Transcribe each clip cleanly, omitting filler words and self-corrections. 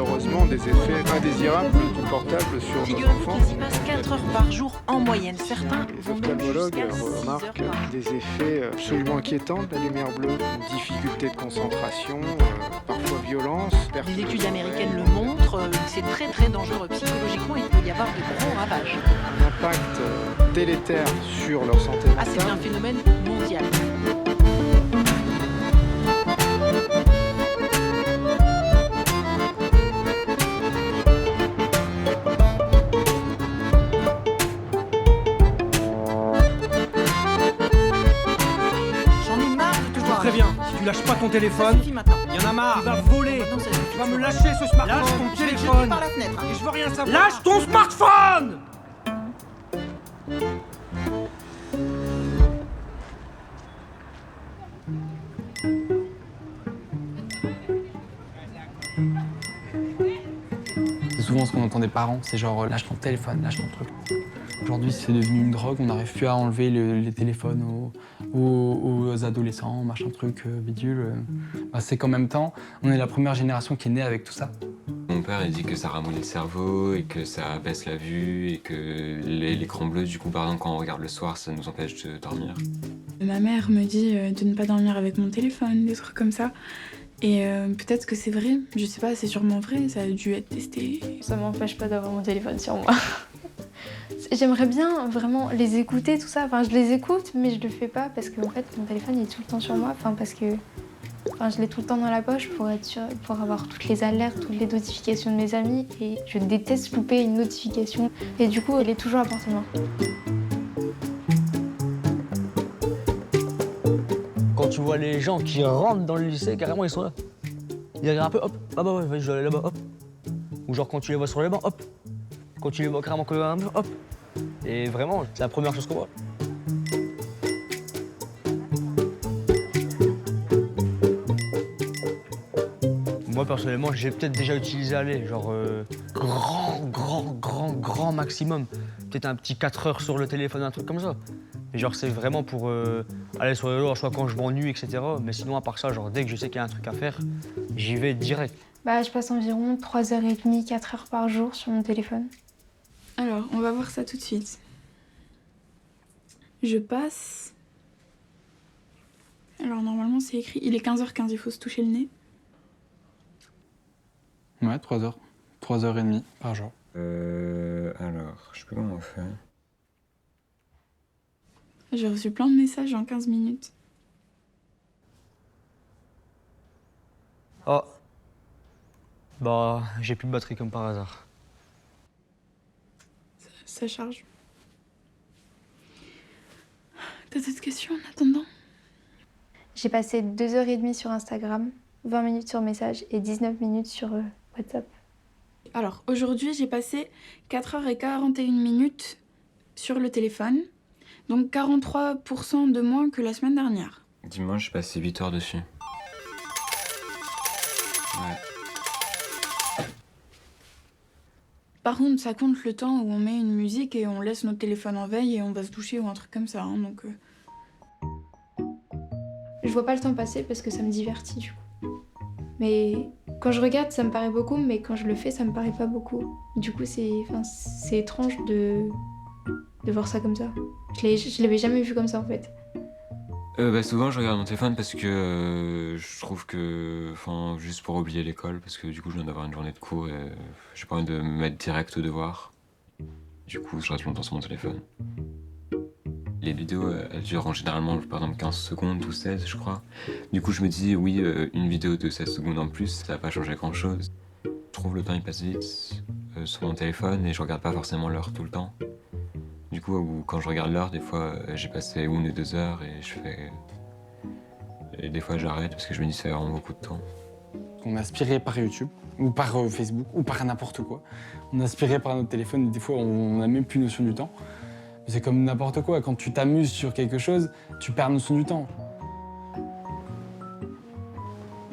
malheureusement des effets indésirables du portable sur nos Figurez-vous enfants. qu'ils y passent 4 heures par jour en moyenne. Certains Les vont même ophtalmologues jusqu'à 6 heures remarquent par jour. des effets absolument inquiétants de la lumière bleue, une difficulté de concentration, parfois violence. Perte Les de études sommeil, américaines le montrent, c'est très très dangereux psychologiquement, il peut y avoir de gros ravages. un impact délétère sur leur santé Ah, c'est un mentale. phénomène mondial. J'en ai marre de te voir. Très bien, si tu lâches pas ton Ça téléphone, suffit maintenant. y en a marre, tu vas voler. Maintenant, ça suffit. Tu vas me lâcher ce smartphone. Lâche ton Je vais te jeter téléphone. par la fenêtre. Et je veux rien savoir. Lâche ton smartphone. C'est souvent ce qu'on entend des parents, c'est genre lâche ton téléphone, lâche ton truc. Aujourd'hui, c'est devenu une drogue, on n'arrive plus à enlever les téléphones aux adolescents, machin truc, bidule. Bah, c'est qu'en même temps, on est la première génération qui est née avec tout ça. Mon père il dit que ça ramollit le cerveau et que ça baisse la vue et que l'écran bleu, du coup, par exemple, quand on regarde le soir, ça nous empêche de dormir. Ma mère me dit de ne pas dormir avec mon téléphone, des trucs comme ça. Et peut-être que c'est vrai, je sais pas, c'est sûrement vrai, ça a dû être testé. Ça m'empêche pas d'avoir mon téléphone sur moi. J'aimerais bien vraiment les écouter, tout ça. Enfin, je les écoute, mais je le fais pas parce que en fait, mon téléphone il est tout le temps sur moi. Enfin, parce que je l'ai tout le temps dans la poche pour être sûr, pour avoir toutes les alertes, toutes les notifications de mes amis. Et je déteste louper une notification. Et du coup, elle est toujours à portée de main. Quand tu vois les gens qui rentrent dans le lycée, carrément ils sont là. Ils regardent un peu, hop, ah bah ouais, vas-y, je dois aller là-bas, hop. Ou genre quand tu les vois sur les bancs, hop. Quand tu les vois carrément que un peu, hop. Et vraiment, c'est la première chose qu'on voit. Moi personnellement, j'ai peut-être déjà utilisé aller, genre grand maximum. Peut-être un petit 4 heures sur le téléphone, un truc comme ça. Et genre c'est vraiment pour aller sur le lot, soit quand je m'ennuie, etc. Mais sinon à part ça, genre dès que je sais qu'il y a un truc à faire, j'y vais direct. Bah, je passe environ 3h30, 4 heures par jour sur mon téléphone. Alors, on va voir ça tout de suite. Je passe... Alors normalement c'est écrit, il est 15h15, il faut se toucher le nez. Ouais, 3 heures. 3h30 par jour. Alors, je sais pas comment on fait. J'ai reçu plein de messages en 15 minutes. Oh. Bah, j'ai plus de batterie comme par hasard. Ça charge. T'as d'autres questions en attendant? J'ai passé 2h30 sur Instagram, 20 minutes sur message et 19 minutes sur WhatsApp. Alors, aujourd'hui, j'ai passé 4h41 sur le téléphone, donc 43% de moins que la semaine dernière. Dimanche, j'ai passé 8 heures dessus. Ouais. Par contre, ça compte le temps où on met une musique et on laisse notre téléphone en veille et on va se doucher ou un truc comme ça, hein, donc... Je vois pas le temps passer parce que ça me divertit du coup. Mais quand je regarde, ça me paraît beaucoup, mais quand je le fais, ça me paraît pas beaucoup. Du coup, c'est étrange de voir ça comme ça. Je l'avais jamais vu comme ça en fait. Souvent, je regarde mon téléphone parce que je trouve que... Enfin, juste pour oublier l'école, parce que du coup, je viens d'avoir une journée de cours et j'ai pas envie de me mettre direct au devoir. Du coup, je reste longtemps sur mon téléphone. Les vidéos, elles durent généralement, par exemple, 15 secondes ou 16, je crois. Du coup, je me dis, oui, une vidéo de 16 secondes en plus, ça va pas changer grand-chose. Je trouve le temps, il passe vite sur mon téléphone et je regarde pas forcément l'heure tout le temps. Du coup, quand je regarde l'heure, des fois, j'ai passé 1 ou 2 heures et je fais... Et des fois, j'arrête parce que je me dis, ça fait vraiment beaucoup de temps. On est inspiré par YouTube, ou par Facebook, ou par n'importe quoi. On est inspiré par notre téléphone et des fois, on n'a même plus notion du temps. C'est comme n'importe quoi, quand tu t'amuses sur quelque chose, tu perds notion du temps.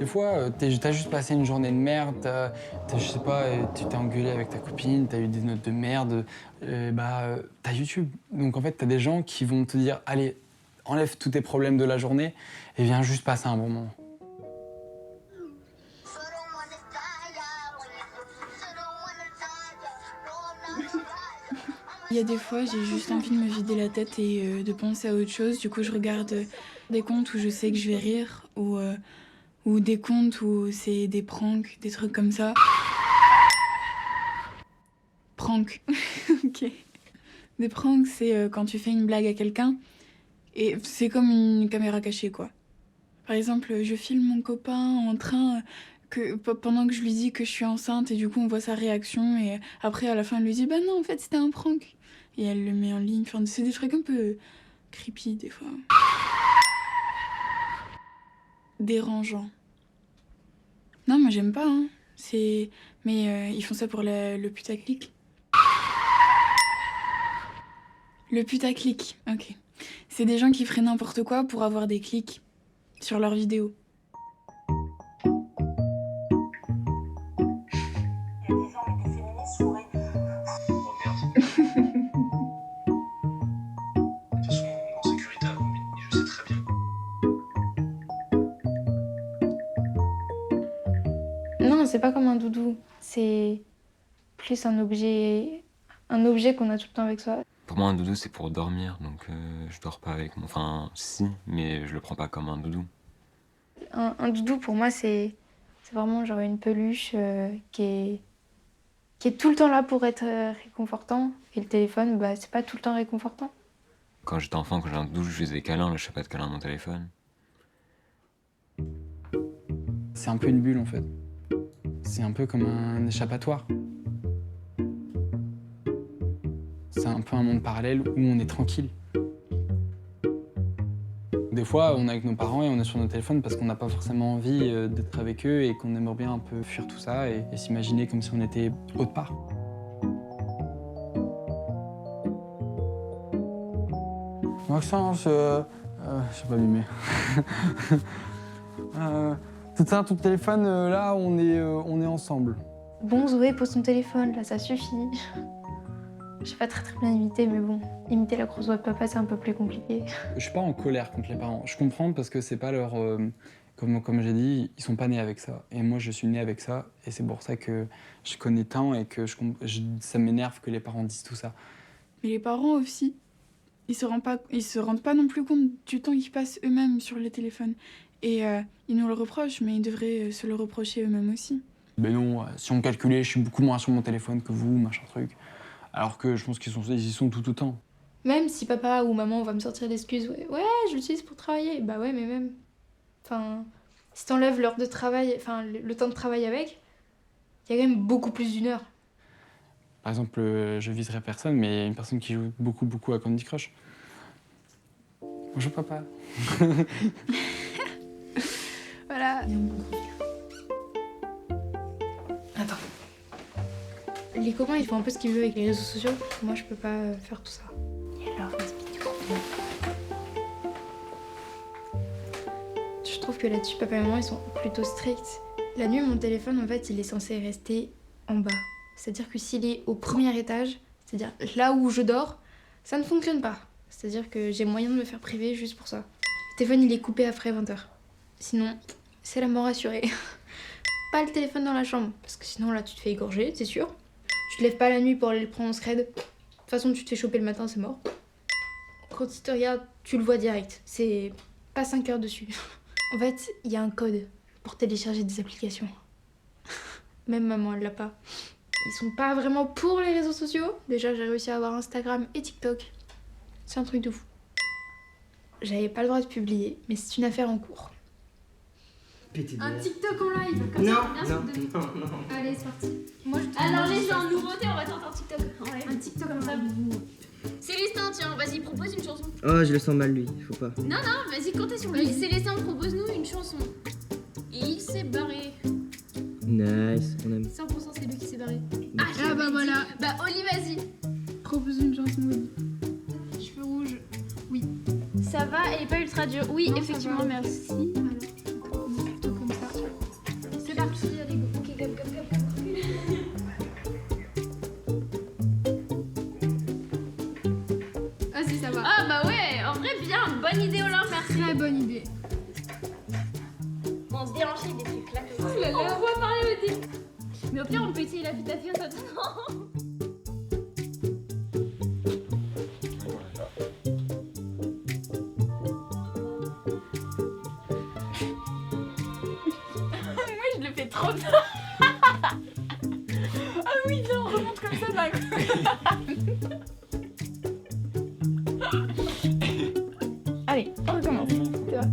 Des fois, t'as juste passé une journée de merde, je sais pas, tu t'es engueulé avec ta copine, t'as eu des notes de merde, t'as YouTube. Donc en fait, t'as des gens qui vont te dire, allez, enlève tous tes problèmes de la journée et viens juste passer un bon moment. Il y a des fois, j'ai juste envie de me vider la tête et de penser à autre chose. Du coup, je regarde des comptes où je sais que je vais rire ou des comptes où c'est des pranks, des trucs comme ça. Prank, ok. Des pranks, c'est quand tu fais une blague à quelqu'un et c'est comme une caméra cachée, quoi. Par exemple, je filme mon copain en train pendant que je lui dis que je suis enceinte et du coup on voit sa réaction et après à la fin elle lui dit bah non en fait c'était un prank et elle le met en ligne. Enfin, c'est des trucs un peu creepy des fois. Dérangeant. Non moi j'aime pas hein. Mais ils font ça pour le putaclic. Le putaclic, ok. C'est des gens qui feraient n'importe quoi pour avoir des clics sur leurs vidéos. Il y a 10 ans, les féministes joueraient. Oh merde. De toute façon, en sécurité à Bobigny, je sais très bien. Non, c'est pas comme un doudou. C'est plus un objet qu'on a tout le temps avec soi. Pour moi, un doudou, c'est pour dormir, donc je dors pas avec mon... Enfin, si, mais je le prends pas comme un doudou. Un doudou, pour moi, c'est vraiment genre une peluche qui est tout le temps là pour être réconfortant. Et le téléphone, bah, c'est pas tout le temps réconfortant. Quand j'étais enfant, quand j'ai un doudou, je faisais des câlins, là, je fais pas de câlins à mon téléphone. C'est un peu une bulle en fait. C'est un peu comme un échappatoire. C'est un peu un monde parallèle où on est tranquille. Des fois, on est avec nos parents et on est sur nos téléphones parce qu'on n'a pas forcément envie d'être avec eux et qu'on aimerait bien un peu fuir tout ça et s'imaginer comme si on était autre part. Maxence, je sais pas mimer. C'est ça, ton téléphone, là, on est ensemble. Bon, Zoé, pose ton téléphone, là, ça suffit. Je sais pas très bien imiter, mais bon, imiter la grosse voix de papa, c'est un peu plus compliqué. Je suis pas en colère contre les parents. Je comprends parce que c'est pas leur... comme j'ai dit, ils sont pas nés avec ça. Et moi, je suis né avec ça. Et c'est pour ça que je connais tant et que ça m'énerve que les parents disent tout ça. Mais les parents aussi, ils se rendent pas non plus compte du temps qu'ils passent eux-mêmes sur les téléphones. Et ils nous le reprochent, mais ils devraient se le reprocher eux-mêmes aussi. Mais non, si on calculait, je suis beaucoup moins sur mon téléphone que vous, machin truc. Alors que je pense qu'ils y sont tout autant. Même si papa ou maman va me sortir l'excuse, ouais, je l'utilise pour travailler. Bah ouais, mais même. Enfin, si t'enlèves l'heure de travail, enfin, le temps de travail avec, il y a quand même beaucoup plus d'une heure. Par exemple, je viserai personne, mais il y a une personne qui joue beaucoup à Candy Crush. Bonjour papa. Voilà. Attends. Les copains, ils font un peu ce qu'ils veulent avec les réseaux sociaux. Moi, je peux pas faire tout ça. Et alors, je trouve que là-dessus, papa et maman, ils sont plutôt stricts. La nuit, mon téléphone, en fait, il est censé rester en bas. C'est-à-dire que s'il est au premier étage, c'est-à-dire là où je dors, ça ne fonctionne pas. C'est-à-dire que j'ai moyen de me faire priver juste pour ça. Le téléphone, il est coupé après 20h. Sinon, c'est la mort assurée. Pas le téléphone dans la chambre, parce que sinon, là, tu te fais égorger, c'est sûr. Tu te lèves pas la nuit pour aller le prendre en scred. De toute façon, tu te fais choper le matin, c'est mort. Quand il te regarde, tu le vois direct. C'est pas 5 heures dessus. En fait, il y a un code pour télécharger des applications. Même maman, elle l'a pas. Ils sont pas vraiment pour les réseaux sociaux. Déjà, j'ai réussi à avoir Instagram et TikTok. C'est un truc de fou. J'avais pas le droit de publier, mais c'est une affaire en cours. Un TikTok en live, comme ça on vient non. Allez, c'est parti. Moi, alors les gens, nouveauté, on va tenter un TikTok en live. Un TikTok comme ça. Célestin, tiens, vas-y, propose une chanson. Oh, je le sens mal lui, faut pas. Non, vas-y, comptez sur lui. Célestin, propose-nous une chanson. Et il s'est barré. Nice, on aime. 100% c'est lui qui s'est barré. Ah bah voilà. Bah Oli, vas-y. Propose une chanson, Oli. Cheveux rouges. Oui. Ça va, elle est pas ultra dure. Oui, non, effectivement, merci. C'est parti, allez go. Ok, go. Ah si, ça va. Ah bah ouais, en vrai bien, bonne idée Olympe, merci. Très bonne idée. Bon, on se dérange avec des trucs là. Oh là là. On va parler au début. Mais au pire, on peut essayer la vie de ta fille en attendant. Allez, on recommence. C'est parti.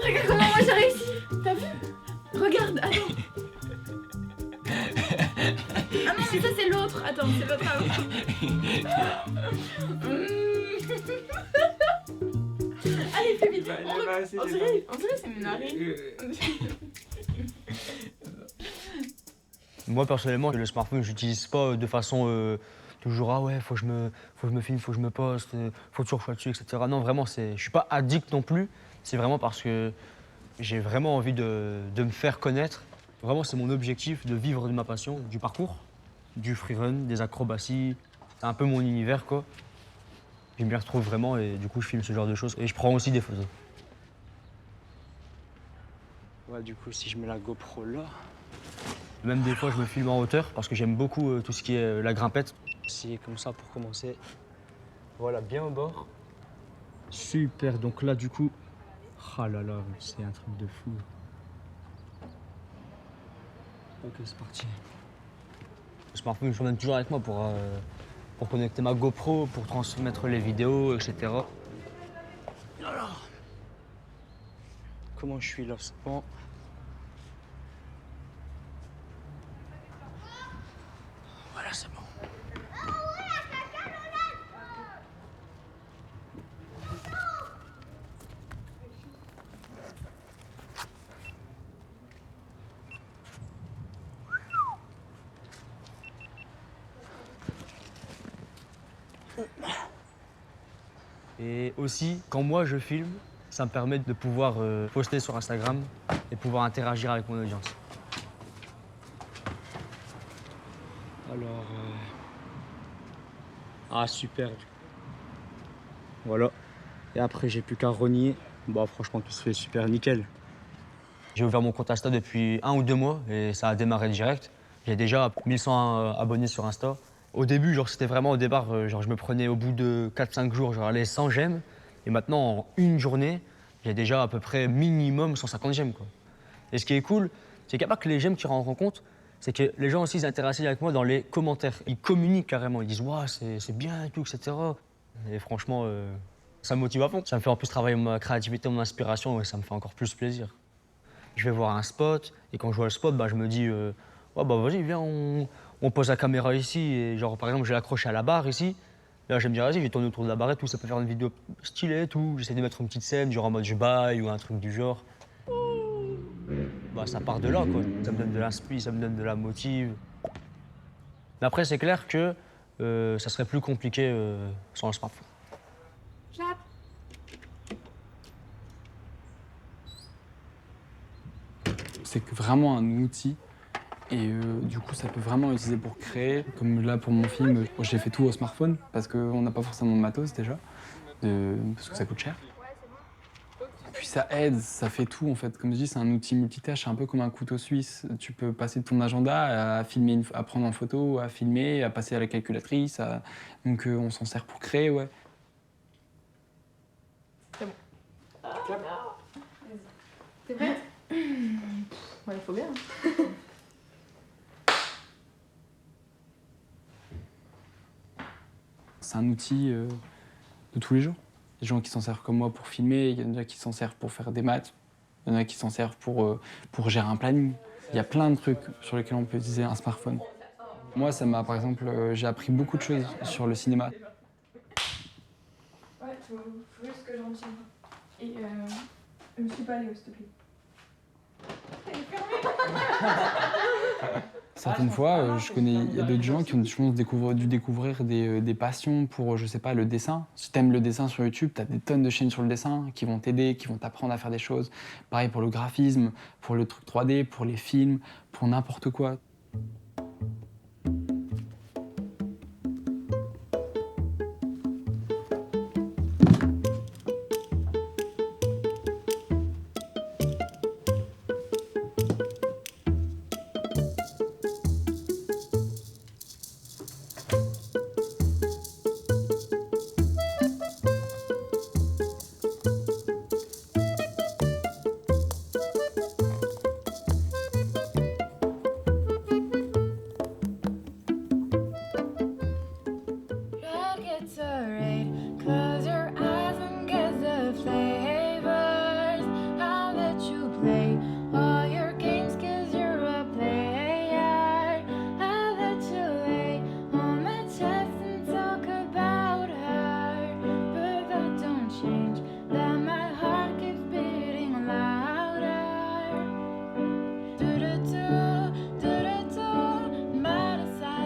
Regarde comment moi j'ai réussi. T'as vu? Regarde, attends. Ah non, mais ça c'est l'autre. Attends, c'est l'autre avant. Allez, fais vite. On dirait c'est une arrêt. Moi personnellement, le smartphone, je l'utilise pas de façon toujours ah ouais, faut que je me filme, faut que je me poste, faut toujours que je sois dessus, etc. Non, vraiment, je suis pas addict non plus. C'est vraiment parce que j'ai vraiment envie de me faire connaître. Vraiment, c'est mon objectif de vivre de ma passion, du parcours, du freerun, des acrobaties. C'est un peu mon univers, quoi. Je m'y retrouve vraiment et du coup, je filme ce genre de choses. Et je prends aussi des photos. Ouais, du coup, si je mets la GoPro là... Même des fois, je me filme en hauteur parce que j'aime beaucoup tout ce qui est la grimpette. C'est comme ça pour commencer. Voilà, bien au bord. Super, donc là, du coup... Ah là là, c'est un truc de fou. Ok, c'est parti. Le smartphone, je l'emmène toujours avec moi pour connecter ma GoPro, pour transmettre les vidéos, etc. Alors, comment je suis là, c'est bon. Voilà, c'est bon. Et aussi, quand moi je filme, ça me permet de pouvoir poster sur Instagram et pouvoir interagir avec mon audience. Alors... Ah, super. Voilà. Et après, j'ai plus qu'à renier. Bah, franchement, tout se fait super nickel. J'ai ouvert mon compte Insta depuis 1 ou 2 mois et ça a démarré direct. J'ai déjà 1100 abonnés sur Insta. Au début, genre, c'était vraiment au départ, genre, je me prenais au bout de 4-5 jours, genre, les 100 j'aime. Et maintenant, en une journée, j'ai déjà à peu près minimum 150 j'aime, quoi. Et ce qui est cool, c'est qu'il n'y a pas que les j'aime qui rendent compte, c'est que les gens aussi s'intéressent avec moi dans les commentaires. Ils communiquent carrément, ils disent « Waouh, c'est bien et tout, etc. » Et franchement, ça me motive à fond. Ça me fait en plus travailler ma créativité, mon inspiration, et ça me fait encore plus plaisir. Je vais voir un spot, et quand je vois le spot, bah, je me dis ouais, bah vas-y, viens, on pose la caméra ici, et genre par exemple, je vais l'accrocher à la barre ici. Là, je vais me dire, vas-y, je vais tourner autour de la barre et tout, ça peut faire une vidéo stylée et tout. J'essaie de mettre une petite scène, genre en mode je baille ou un truc du genre. Bah, ça part de là, quoi. Ça me donne de l'inspi, ça me donne de la motive. Mais après, c'est clair que ça serait plus compliqué sans le smartphone. C'est vraiment un outil et du coup ça peut vraiment l'utiliser pour créer. Comme là pour mon film, j'ai fait tout au smartphone parce qu'on n'a pas forcément de matos déjà, parce que ça coûte cher. Puis ça aide, ça fait tout en fait. Comme je dis, c'est un outil multitâche, c'est un peu comme un couteau suisse. Tu peux passer de ton agenda à filmer, à prendre en photo, à filmer, à passer à la calculatrice. Donc on s'en sert pour créer, ouais. C'est bon. T'es prête? Ouais, il faut bien. C'est un outil de tous les jours. Il y a des gens qui s'en servent comme moi pour filmer, il y en a qui s'en servent pour faire des maths, il y en a qui s'en servent pour gérer un planning. Il y a plein de trucs sur lesquels on peut utiliser un smartphone. Moi, ça m'a, par exemple, j'ai appris beaucoup de choses sur le cinéma. Ouais, faut juste que j'en tienne. Et je me suis pas allée, s'il te plaît. Elle est fermée. Certaines fois, il y a d'autres gens qui ont, je pense, dû découvrir des passions pour, je sais pas, le dessin. Si t'aimes le dessin sur YouTube, t'as des tonnes de chaînes sur le dessin qui vont t'aider, qui vont t'apprendre à faire des choses. Pareil pour le graphisme, pour le truc 3D, pour les films, pour n'importe quoi.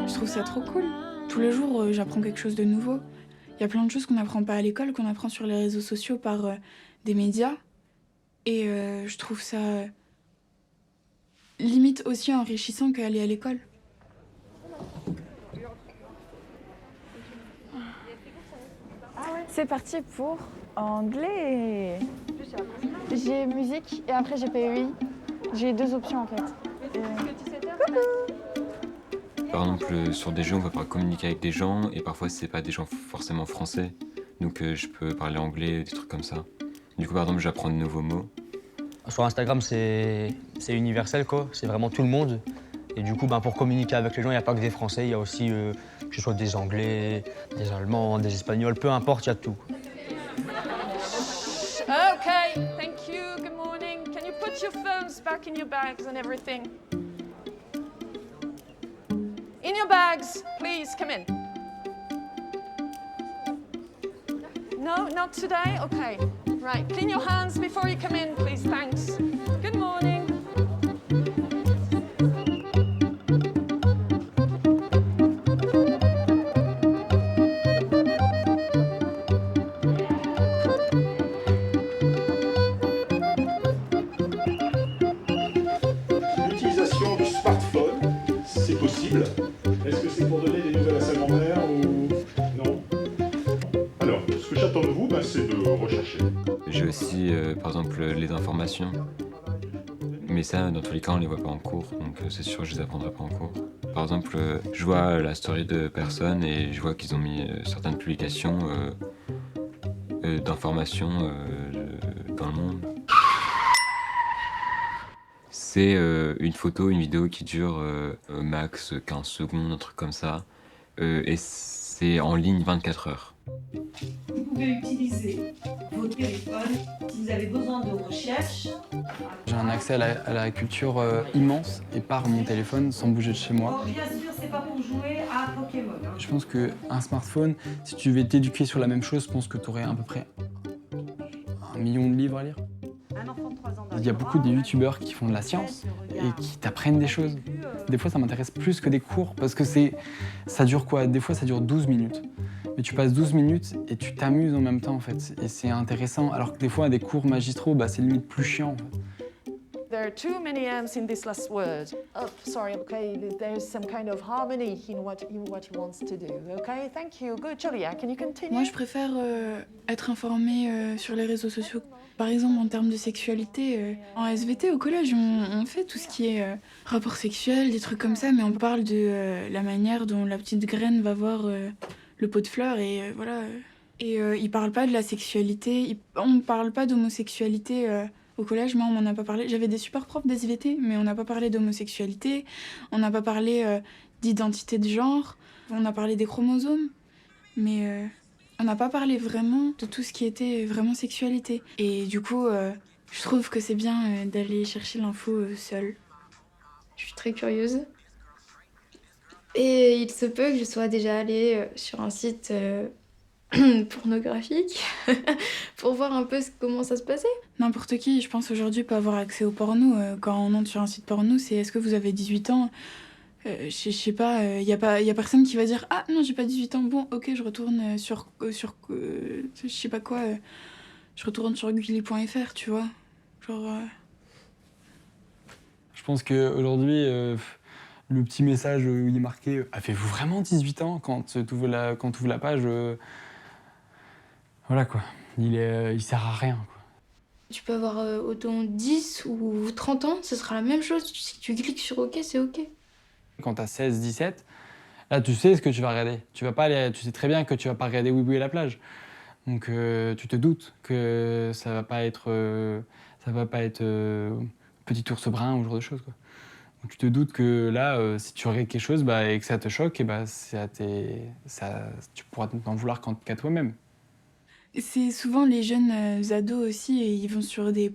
Je trouve ça trop cool. Tous les jours, j'apprends quelque chose de nouveau. Il y a plein de choses qu'on n'apprend pas à l'école, qu'on apprend sur les réseaux sociaux par des médias. Et je trouve ça limite aussi enrichissant qu'aller à l'école. C'est parti pour anglais. J'ai musique et après j'ai PEI. J'ai 2 options en fait. Par exemple, sur des jeux, on va pouvoir communiquer avec des gens et parfois c'est pas des gens forcément français. Donc je peux parler anglais, des trucs comme ça. Du coup, par exemple, j'apprends de nouveaux mots. Sur Instagram, c'est universel, quoi. C'est vraiment tout le monde. Et du coup, pour communiquer avec les gens, il n'y a pas que des Français, il y a aussi, que ce soit des Anglais, des Allemands, des Espagnols, peu importe, il y a de tout. Okay, thank you, good morning. Can you put your phones back in your bags and everything? In your bags, please, come in. No, not today? Okay. Right, clean your hands before you come in, please, thanks. Good morning. L'utilisation du smartphone, c'est possible. Est-ce que c'est pour donner des nouvelles à sa grand-mère ou non? Alors, ce que j'attends de vous, c'est de rechercher. J'ai aussi, par exemple, les informations. Mais ça, dans tous les cas, on les voit pas en cours, donc c'est sûr que je les apprendrai pas en cours. Par exemple, je vois la story de personnes et je vois qu'ils ont mis certaines publications d'informations dans le monde. C'est une photo, une vidéo qui dure max 15 secondes, un truc comme ça. Et c'est en ligne 24 heures. Vous pouvez utiliser vos téléphones si vous avez besoin de recherche. J'ai un accès à la culture immense et par mon téléphone sans bouger de chez moi. Bien sûr, c'est pas pour jouer à Pokémon. Je pense qu'un smartphone, si tu veux t'éduquer sur la même chose, je pense que tu aurais à peu près 1 million de livres à lire. Il y a beaucoup de youtubeurs qui font de la science et qui t'apprennent des choses. Des fois, ça m'intéresse plus que des cours parce que ça dure quoi? Des fois, ça dure 12 minutes. Mais tu passes 12 minutes et tu t'amuses en même temps, en fait. Et c'est intéressant. Alors que des fois, des cours magistraux, c'est limite plus chiant, en fait. There are too many M's in this last word. Oh, sorry, okay, there's some kind of harmony in what he wants to do. Okay, thank you. Good, Julia, can you continue? Moi, je préfère être informée sur les réseaux sociaux. Par exemple, en termes de sexualité, en SVT, au collège, on fait tout ce qui est rapport sexuel, des trucs comme ça, mais on parle de la manière dont la petite graine va voir le pot de fleurs et voilà. Et ils parlent pas de la sexualité, on parle pas d'homosexualité au collège, moi on m'en a pas parlé. J'avais des super profs d'SVT, mais on n'a pas parlé d'homosexualité, on n'a pas parlé d'identité de genre, on a parlé des chromosomes, mais on n'a pas parlé vraiment de tout ce qui était vraiment sexualité. Et du coup, je trouve que c'est bien d'aller chercher l'info seule. Je suis très curieuse. Et il se peut que je sois déjà allée sur un site pornographique pour voir un peu comment ça se passait. N'importe qui, je pense, aujourd'hui peut avoir accès au porno. Quand on entre sur un site porno, c'est est-ce que vous avez 18 ans? Je sais pas, y a personne qui va dire « Ah non, j'ai pas 18 ans, bon, ok, je retourne sur je sais pas quoi, je retourne sur gulli.fr, tu vois. » Genre... Je pense qu'aujourd'hui, le petit message où il est marqué « Avez-vous vraiment 18 ans ?» quand tu ouvres la page, voilà quoi, il sert à rien, quoi. Tu peux avoir autant 10 ou 30 ans, ce sera la même chose. Si tu cliques sur OK, c'est OK. Quand t'as 16, 17, là tu sais ce que tu vas regarder. Tu sais très bien que tu vas pas regarder Oui Oui à la plage. Donc tu te doutes que ça va pas être Petit ours brun ou ce genre de choses, quoi. Donc tu te doutes que là, si tu regardes quelque chose et que ça te choque, tu pourras t'en vouloir qu'à toi-même. C'est souvent les jeunes ados aussi, et ils vont sur des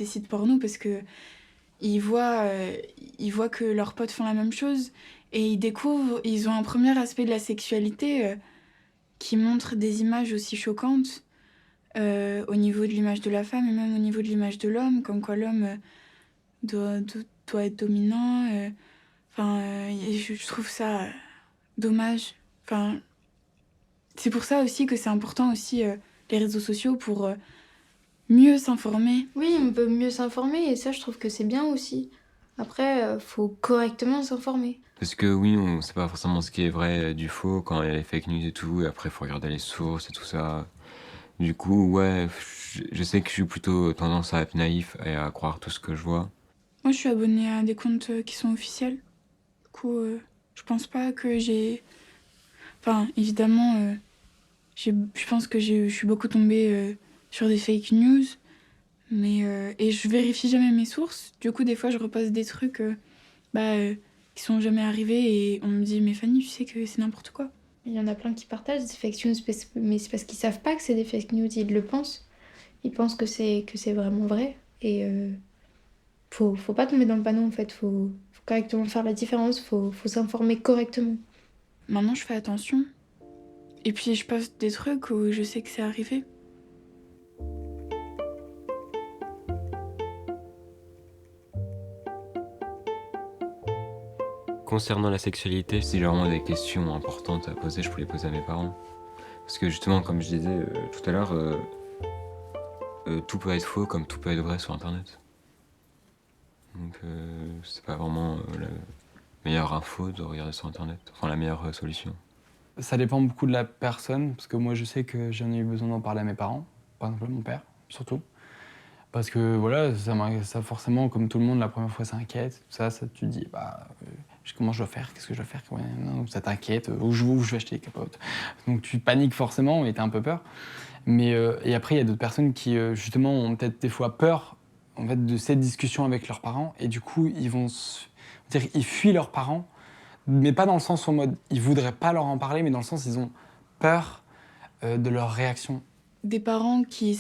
sites porno parce que ils voient que leurs potes font la même chose et ils ont un premier aspect de la sexualité qui montre des images aussi choquantes au niveau de l'image de la femme et même au niveau de l'image de l'homme, comme quoi l'homme doit être dominant. Je trouve ça dommage. Enfin, c'est pour ça aussi que c'est important aussi les réseaux sociaux pour mieux s'informer. Oui, on peut mieux s'informer et ça, je trouve que c'est bien aussi. Après, faut correctement s'informer. Parce que oui, on sait pas forcément ce qui est vrai du faux quand il y a les fake news et tout, et après il faut regarder les sources et tout ça. Du coup, ouais, je sais que je suis plutôt tendance à être naïf et à croire tout ce que je vois. Moi, je suis abonnée à des comptes qui sont officiels. Du coup, je pense pas que j'ai... Enfin, évidemment, je pense que je suis beaucoup tombée sur des fake news. Et je vérifie jamais mes sources. Du coup, des fois, je reposte des trucs qui sont jamais arrivés et on me dit « Mais Fanny, tu sais que c'est n'importe quoi ». Il y en a plein qui partagent des fake news, mais c'est parce qu'ils savent pas que c'est des fake news, ils le pensent. Ils pensent que c'est vraiment vrai. Et faut pas tomber dans le panneau en fait, faut correctement faire la différence, faut s'informer correctement. Maintenant, je fais attention. Et puis, je poste des trucs où je sais que c'est arrivé. Concernant la sexualité, si j'ai vraiment des questions importantes à poser, je peux les poser à mes parents. Parce que justement, comme je disais tout à l'heure, tout peut être faux comme tout peut être vrai sur Internet. Donc c'est pas vraiment la meilleure info de regarder sur Internet, enfin la meilleure solution. Ça dépend beaucoup de la personne, parce que moi je sais que j'en ai eu besoin d'en parler à mes parents, par exemple à mon père, surtout. Parce que voilà, ça forcément, comme tout le monde, la première fois ça inquiète, ça tu te dis, comment je dois faire, qu'est-ce que je dois faire, ça t'inquiète, où je vais acheter les capotes. Donc tu paniques forcément et t'as un peu peur. Et après, il y a d'autres personnes qui, justement, ont peut-être des fois peur en fait, de cette discussion avec leurs parents, et du coup, ils fuient leurs parents, mais pas dans le sens en mode, ils voudraient pas leur en parler, mais dans le sens, ils ont peur de leur réaction. Des parents qui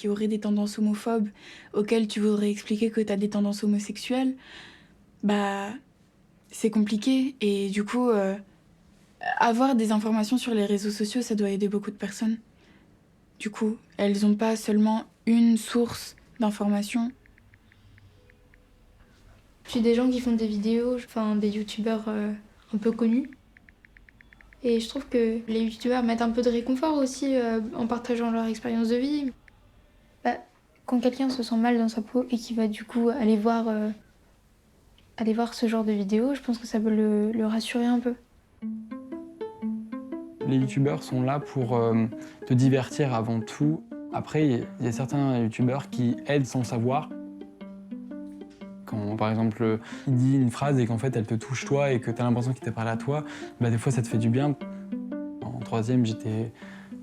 auraient des tendances homophobes, auxquelles tu voudrais expliquer que tu as des tendances homosexuelles, c'est compliqué. Et du coup, avoir des informations sur les réseaux sociaux, ça doit aider beaucoup de personnes. Du coup, elles n'ont pas seulement une source d'information. Puis des gens qui font des vidéos, des youtubeurs un peu connus. Et je trouve que les youtubeurs mettent un peu de réconfort aussi en partageant leur expérience de vie. Quand quelqu'un se sent mal dans sa peau et qui va du coup aller voir ce genre de vidéos, je pense que ça peut le rassurer un peu. Les youtubeurs sont là pour te divertir avant tout. Après, il y a certains youtubeurs qui aident sans savoir. Quand, par exemple, il dit une phrase et qu'en fait, elle te touche toi et que tu as l'impression qu'il t'a parlé à toi, des fois, ça te fait du bien. En troisième, j'étais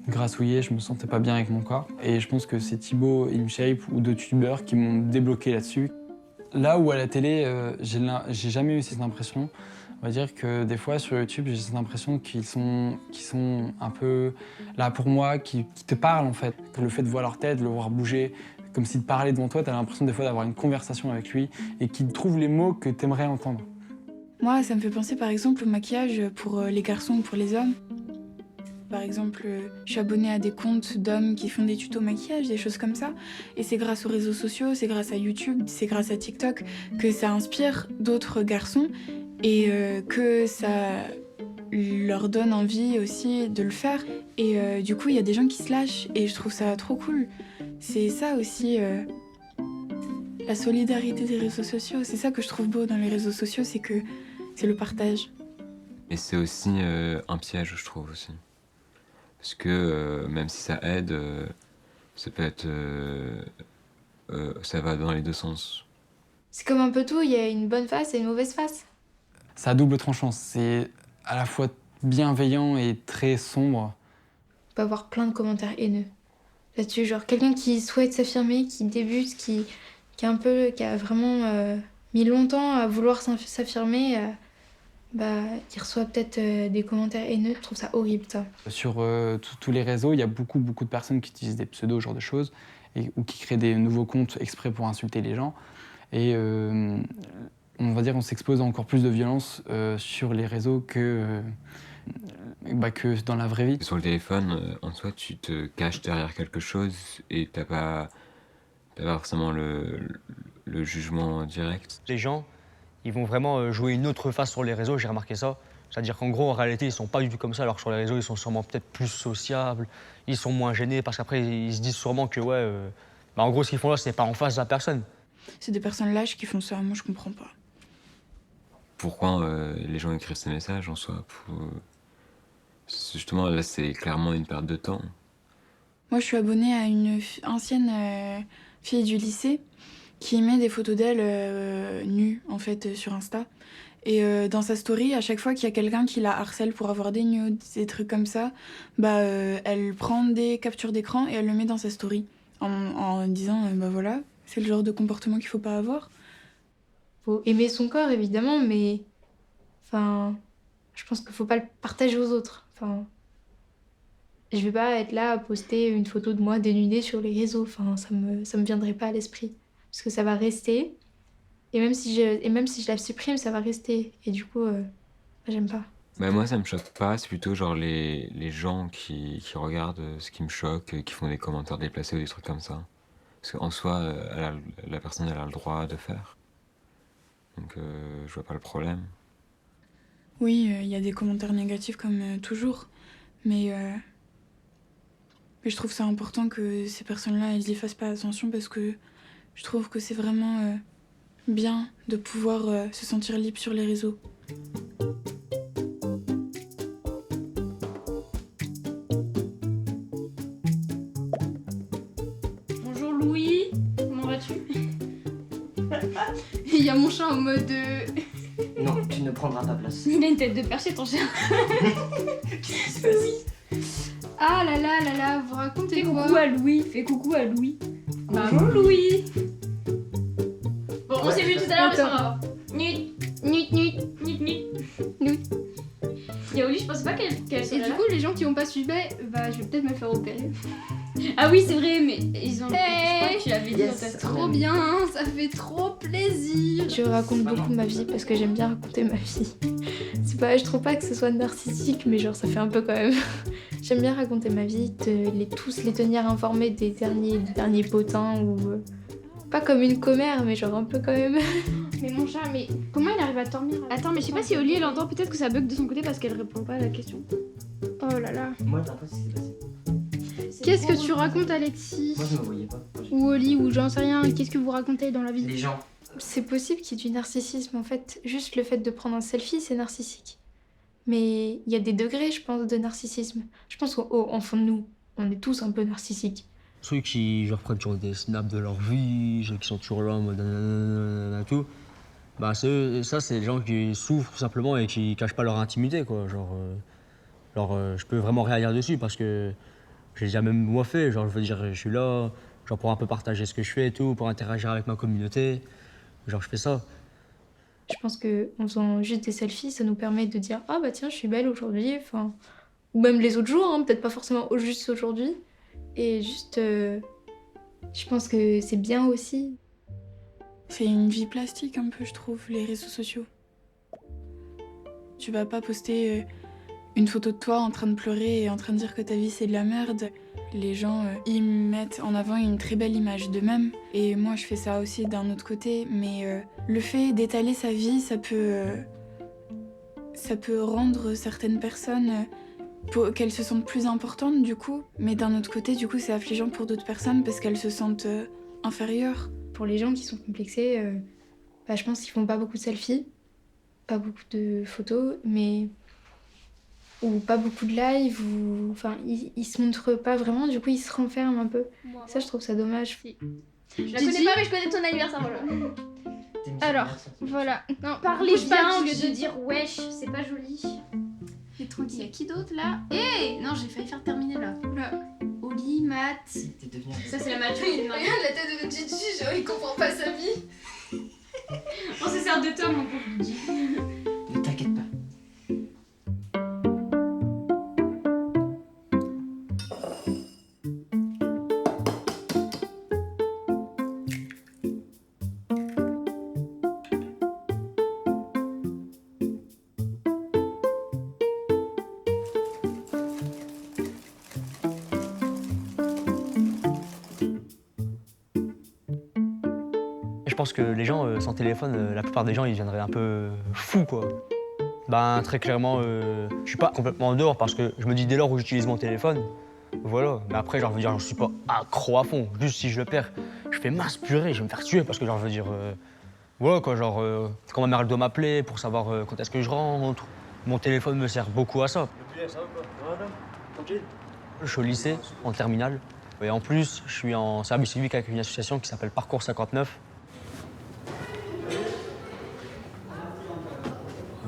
grassouillé, je me sentais pas bien avec mon corps. Et je pense que c'est Thibaut, InShape ou d'autres youtubeurs qui m'ont débloqué là-dessus. Là où à la télé, j'ai jamais eu cette impression. On va dire que des fois, sur YouTube, j'ai cette impression qu'ils sont un peu là pour moi, qui te parlent en fait. Que le fait de voir leur tête, de le voir bouger, comme s'il te parlait devant toi, tu as l'impression des fois d'avoir une conversation avec lui et qu'il trouve les mots que tu aimerais entendre. Moi, ça me fait penser par exemple au maquillage pour les garçons ou pour les hommes. Par exemple, je suis abonnée à des comptes d'hommes qui font des tutos maquillage, des choses comme ça. Et c'est grâce aux réseaux sociaux, c'est grâce à YouTube, c'est grâce à TikTok que ça inspire d'autres garçons et que ça leur donne envie aussi de le faire. Et du coup, il y a des gens qui se lâchent et je trouve ça trop cool. C'est ça aussi, la solidarité des réseaux sociaux. C'est ça que je trouve beau dans les réseaux sociaux, c'est que c'est le partage. Et c'est aussi un piège, je trouve aussi. Parce que même si ça aide, ça peut être... ça va dans les deux sens. C'est comme un peu tout, il y a une bonne face et une mauvaise face. C'est à double tranchant, c'est à la fois bienveillant et très sombre. On peut avoir plein de commentaires haineux là-dessus, genre quelqu'un qui souhaite s'affirmer, qui débute, qui a vraiment mis longtemps à vouloir s'affirmer, il reçoit peut-être des commentaires haineux. Je trouve ça horrible, ça. Sur tous les réseaux, il y a beaucoup de personnes qui utilisent des pseudos, ce genre de choses, ou qui créent des nouveaux comptes exprès pour insulter les gens. Et on va dire on s'expose à encore plus de violence sur les réseaux que que dans la vraie vie. Sur le téléphone, en soi, tu te caches derrière quelque chose et t'as pas forcément le jugement direct. Les gens, ils vont vraiment jouer une autre face sur les réseaux, j'ai remarqué ça. C'est-à-dire qu'en gros, en réalité, ils sont pas du tout comme ça, alors que sur les réseaux, ils sont sûrement peut-être plus sociables, ils sont moins gênés, parce qu'après, ils se disent sûrement que, en gros, ce qu'ils font là, c'est pas en face de la personne. C'est des personnes lâches qui font ça, moi je comprends pas. Pourquoi les gens écrivent ces messages en soi Justement, là, c'est clairement une perte de temps. Moi je suis abonnée à une ancienne fille du lycée qui met des photos d'elle nues en fait sur Insta. Et dans sa story, à chaque fois qu'il y a quelqu'un qui la harcèle pour avoir des nudes, des trucs comme ça, elle prend des captures d'écran et elle le met dans sa story en disant voilà, c'est le genre de comportement qu'il faut pas avoir. Faut aimer son corps évidemment, mais je pense qu'il faut pas le partager aux autres. Je vais pas être là à poster une photo de moi dénudée sur les réseaux. Ça me viendrait pas à l'esprit parce que ça va rester. Et même si je la supprime, ça va rester. Et du coup, j'aime pas. Moi, ça me choque pas. C'est plutôt genre les gens qui regardent ce qui me choque, qui font des commentaires déplacés ou des trucs comme ça. Parce qu'en soi, la personne, elle a le droit de faire. Donc, je vois pas le problème. Oui, il y a des commentaires négatifs comme toujours. Mais je trouve ça important que ces personnes-là, elles y fassent pas attention parce que je trouve que c'est vraiment bien de pouvoir se sentir libre sur les réseaux. Bonjour Louis, comment vas-tu? Il y a mon chat en mode... Non, tu ne prendras pas place. Il a une tête de perché ton chien. Qu'est-ce qui se passe? Ah là là là là, vous racontez Fais quoi? coucou à Louis, fais coucou à Louis. Bonjour Louis. Bon, on s'est vu tout à l'heure, mais ça va. Nut, nut, nut, nut, nut, nut. Yaouli, je pensais pas qu'elle soit Et là. du coup, les gens qui ont pas suivi, je vais peut-être me faire opérer. Ah oui, c'est vrai, mais ils ont... Je Hey, crois que tu l'avais dit dans ta c'est story. trop bien, ça fait trop plaisir. Je raconte beaucoup ma vie parce que j'aime bien raconter ma vie. Je trouve pas que ce soit narcissique, mais genre ça fait un peu quand même. J'aime bien raconter ma vie, tous les tenir informés des derniers potins ou pas comme une commère, mais genre un peu quand même. Mais mon chat, mais comment il arrive à dormir? Attends, mais je sais pas si Oli elle entend, peut-être que ça bug de son côté parce qu'elle répond pas à la question. Oh là là. Moi, t'as pas ce qui s'est passé. Qu'est-ce que tu racontes, Alexis? Moi, je me voyais pas. Ou Oli, ou j'en sais rien, qu'est-ce que vous racontez dans la vie? Les gens. C'est possible qu'il y ait du narcissisme en fait. Juste le fait de prendre un selfie, c'est narcissique. Mais il y a des degrés, je pense, de narcissisme. Je pense qu'au fond de nous, on est tous un peu narcissiques. Ceux qui reprennent toujours des snaps de leur vie, ceux qui sont toujours là en mode nanana, tout, ça c'est les gens qui souffrent tout simplement et qui cachent pas leur intimité, quoi. Je peux vraiment rien dire dessus parce que j'ai déjà même moi fait, je veux dire, je suis là, pour un peu partager ce que je fais et tout, pour interagir avec ma communauté, je fais ça. Je pense qu'en faisant juste des selfies, ça nous permet de dire « Ah bah tiens, je suis belle aujourd'hui », ou même les autres jours, peut-être pas forcément juste aujourd'hui. Et juste, je pense que c'est bien aussi. C'est une vie plastique un peu, je trouve, les réseaux sociaux. Tu vas pas poster une photo de toi en train de pleurer et en train de dire que ta vie c'est de la merde. Les gens, ils mettent en avant une très belle image d'eux-mêmes. Et moi, je fais ça aussi d'un autre côté. Mais le fait d'étaler sa vie, ça peut rendre certaines personnes qu'elles se sentent plus importantes, du coup. Mais d'un autre côté, du coup, c'est affligeant pour d'autres personnes parce qu'elles se sentent inférieures. Pour les gens qui sont complexés, je pense qu'ils font pas beaucoup de selfies, pas beaucoup de photos, ou pas beaucoup de live, ils se montrent pas vraiment, du coup ils se renferment un peu. Ça, je trouve ça dommage. Je la connais pas, mais je connais ton anniversaire, voilà. Alors, voilà. Non, parlez bien au lieu de dire wesh, c'est pas joli. Et tranquille, y a qui d'autre là? Non, j'ai failli faire terminer là. Oula. Oli, Matt. Ça, c'est la maturité. Regarde la tête de Gigi, genre il comprend pas sa vie. On se sert de toi, mon pauvre Gigi. Ne t'inquiète pas. je pense que les gens sans téléphone, la plupart des gens, ils viendraient un peu fous, quoi. Ben, très clairement, je suis pas complètement en dehors parce que je me dis dès lors où j'utilise mon téléphone, voilà. Mais après, genre, je veux dire, je suis pas accro à fond. Juste si je le perds, je fais mince purée, je vais me faire tuer parce que, genre, je veux dire, voilà, quoi, genre, quand ma mère elle doit m'appeler pour savoir quand est-ce que je rentre, mon téléphone me sert beaucoup à ça. Je suis au lycée, en terminale. Et en plus, je suis en service civique avec une association qui s'appelle Parcours 59.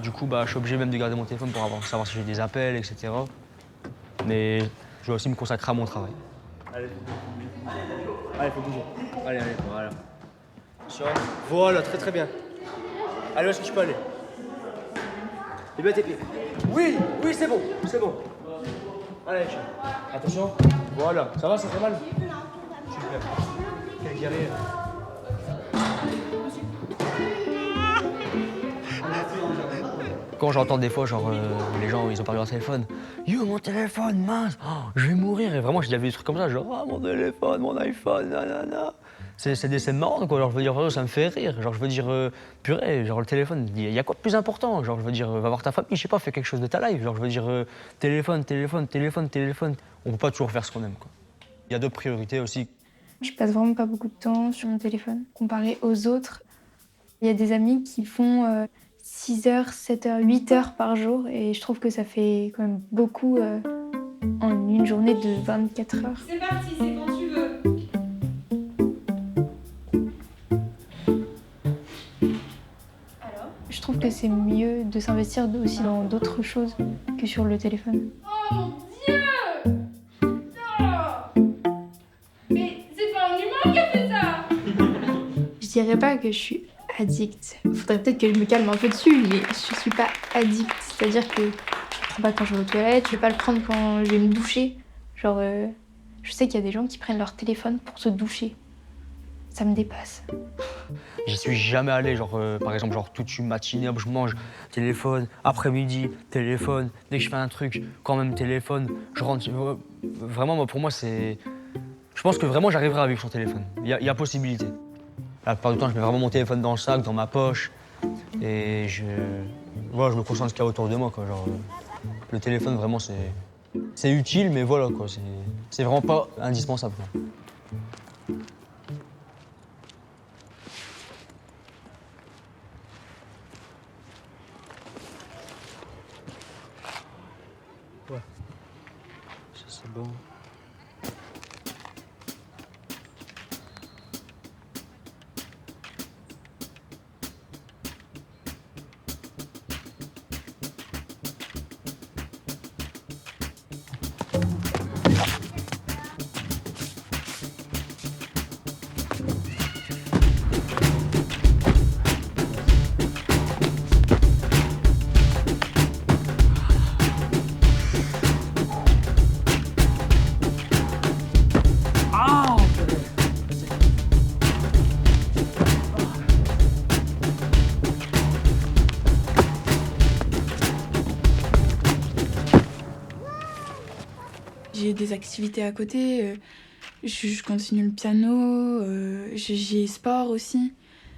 Du coup, bah, je suis obligé même de garder mon téléphone pour savoir si j'ai des appels, etc. Mais je dois aussi me consacrer à mon travail. Allez, faut bouger. Allez, voilà. Voilà, très très bien. Allez, où est-ce que tu peux aller? Et bien tes pieds. Oui, c'est bon, c'est bon. Allez, attention. Voilà, ça va, ça fait mal? Super. Quel guerrier. Quand j'entends des fois, genre, les gens, ils ont perdu leur téléphone. Yo, mon téléphone, mince, oh, je vais mourir. Et vraiment, j'ai déjà vu des trucs comme ça, genre, ah, mon téléphone, mon iPhone, nanana. C'est des scènes marrantes, quoi. Genre, je veux dire, ça me fait rire. Genre, je veux dire, purée, genre, le téléphone, il y a quoi de plus important? Genre, je veux dire, va voir ta famille, je sais pas, fais quelque chose de ta life. Genre, je veux dire, téléphone. On peut pas toujours faire ce qu'on aime, quoi. Il y a d'autres priorités aussi. Je passe vraiment pas beaucoup de temps sur mon téléphone. Comparé aux autres, il y a des amis qui font 6 heures, 7 heures, 8 heures par jour. Et je trouve que ça fait quand même beaucoup en une journée de 24 heures. C'est parti, c'est quand tu veux. Je trouve que c'est mieux de s'investir aussi dans d'autres choses que sur le téléphone. Oh mon Dieu! Non! Mais c'est pas un humain qui a fait ça! Je dirais pas que je suis addict. Faudrait peut-être que je me calme un peu dessus, mais je suis pas addict. C'est-à-dire que je le prends pas quand je vais aux toilettes, je vais pas le prendre quand je vais me doucher. Genre, je sais qu'il y a des gens qui prennent leur téléphone pour se doucher. Ça me dépasse. J'y suis jamais allé, genre, par exemple, genre, toute une matinée, hop, je mange, téléphone, après-midi, téléphone, dès que je fais un truc, quand même téléphone, je rentre. Vraiment, moi, pour moi, c'est. Je pense que vraiment, j'arriverai à vivre sans téléphone. Il y a possibilité. La plupart du temps, je mets vraiment mon téléphone dans le sac, dans ma poche, et voilà, je me concentre sur ce qu'il y a autour de moi, quoi. Genre, le téléphone, vraiment, c'est utile, mais voilà, quoi. C'est vraiment pas indispensable, quoi. Ouais. Ça, c'est bon. J'ai des activités à côté, je continue le piano, j'ai sport aussi.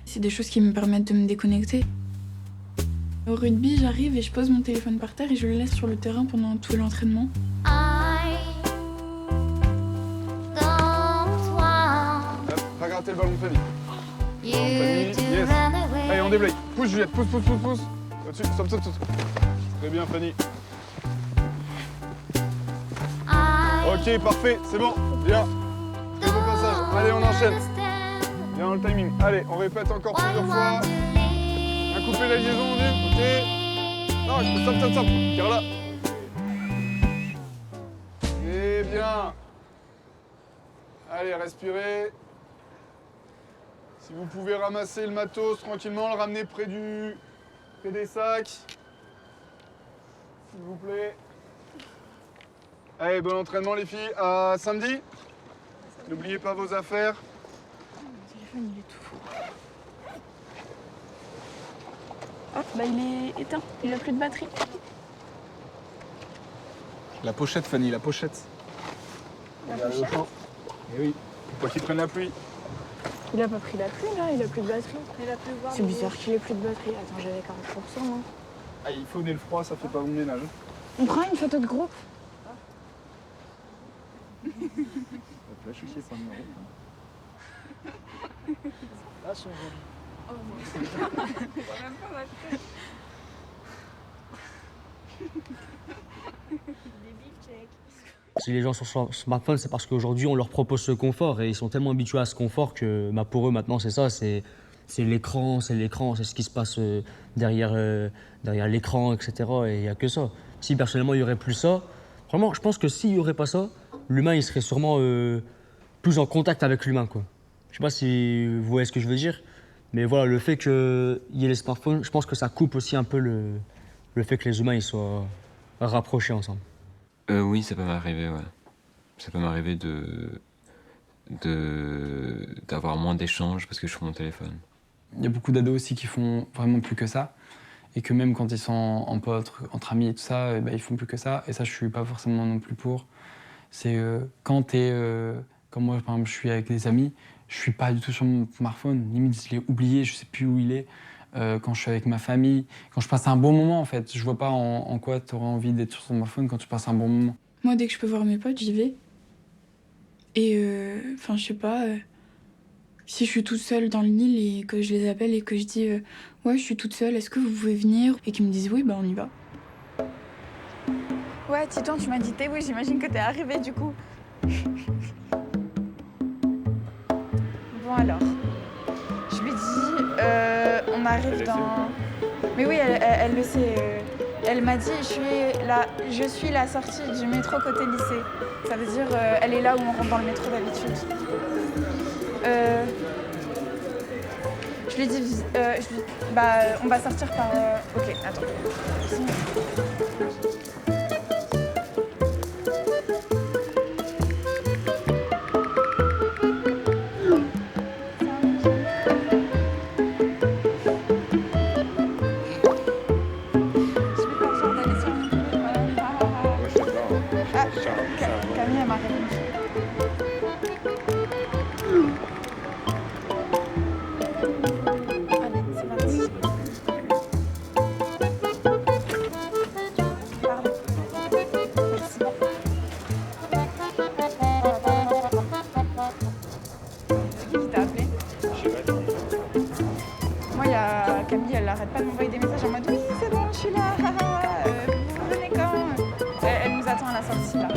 C'est des choses qui me permettent de me déconnecter. Au rugby, j'arrive et je pose mon téléphone par terre et je le laisse sur le terrain pendant tout l'entraînement. Pas gratter le ballon de Fanny. Yes. Allez, on déblaye. Pousse Juliette, pousse. Au-dessus, stop. Très bien Fanny. Ok, parfait, c'est bon, bien. Très beau passage. Allez, on enchaîne. Bien dans le timing. Allez, on répète encore plusieurs fois. Bien couper la liaison, on dit. Ok. Non, stop. Carla. Et bien. Allez, respirez. Si vous pouvez ramasser le matos tranquillement, le ramener près des sacs. S'il vous plaît. Allez, bon entraînement les filles. À samedi. N'oubliez pas vos affaires. Mon téléphone, il est tout fou. Hop, bah il est éteint. Il a plus de batterie. La pochette, Fanny, la pochette. La pochette ? Eh oui, faut pas qu'il prenne la pluie. Il a pas pris la pluie là, il a plus de batterie. Il a pu voir. C'est bizarre qu'il ait plus de batterie. Attends, j'avais 40%, non? Ah, il faut le froid, ça fait pas bon ménage. On prend une photo de groupe? La flèche aussi, c'est pas numéro. Ah, son joli. Oh mon Dieu. On voit même pas ma tête. Si les gens sont sur smartphone, c'est parce qu'aujourd'hui on leur propose ce confort et ils sont tellement habitués à ce confort que pour eux maintenant c'est ça, c'est l'écran, c'est ce qui se passe derrière l'écran, etc. Et il n'y a que ça. Si personnellement il n'y aurait plus ça, vraiment je pense que s'il n'y aurait pas ça, l'humain il serait sûrement plus en contact avec l'humain, quoi. Je sais pas si vous voyez ce que je veux dire, mais voilà, le fait qu'il y ait les smartphones, je pense que ça coupe aussi un peu le fait que les humains ils soient rapprochés ensemble. Oui, ça peut m'arriver, ouais. Ça peut m'arriver d'avoir moins d'échanges parce que je suis sur mon téléphone. Il y a beaucoup d'ados aussi qui font vraiment plus que ça. Et que même quand ils sont en potes, entre amis et tout ça, ils font plus que ça. Et ça, je suis pas forcément non plus pour. C'est quand t'es... comme moi, par exemple, je suis avec des amis, je suis pas du tout sur mon smartphone. Limite, je l'ai oublié, je sais plus où il est. Quand je suis avec ma famille, quand je passe un bon moment en fait. Je vois pas en quoi tu auras envie d'être sur ton smartphone quand tu passes un bon moment. Moi, dès que je peux voir mes potes, j'y vais. Et enfin, je sais pas, si je suis toute seule dans le Nil et que je les appelle et que je dis ouais, je suis toute seule, est-ce que vous pouvez venir? Et qu'ils me disent oui, bah on y va. Ouais, Titon, tu m'as dit t'es oui, j'imagine que t'es arrivé du coup. Bon alors, je lui dis, on arrive dans... Mais oui, elle le sait. Elle m'a dit, je suis la sortie du métro côté lycée. Ça veut dire, elle est là où on rentre dans le métro d'habitude. Je lui ai dit, on va sortir par... Ok, attends. Camille, elle m'a répondu. Allez, c'est parti. Pardon. Merci. C'est qui t'a appelé? Moi, il y a Camille, elle arrête pas de m'envoyer des messages en mode oui, c'est bon, je suis là, vous venez quand? Elle nous attend à la sortie là.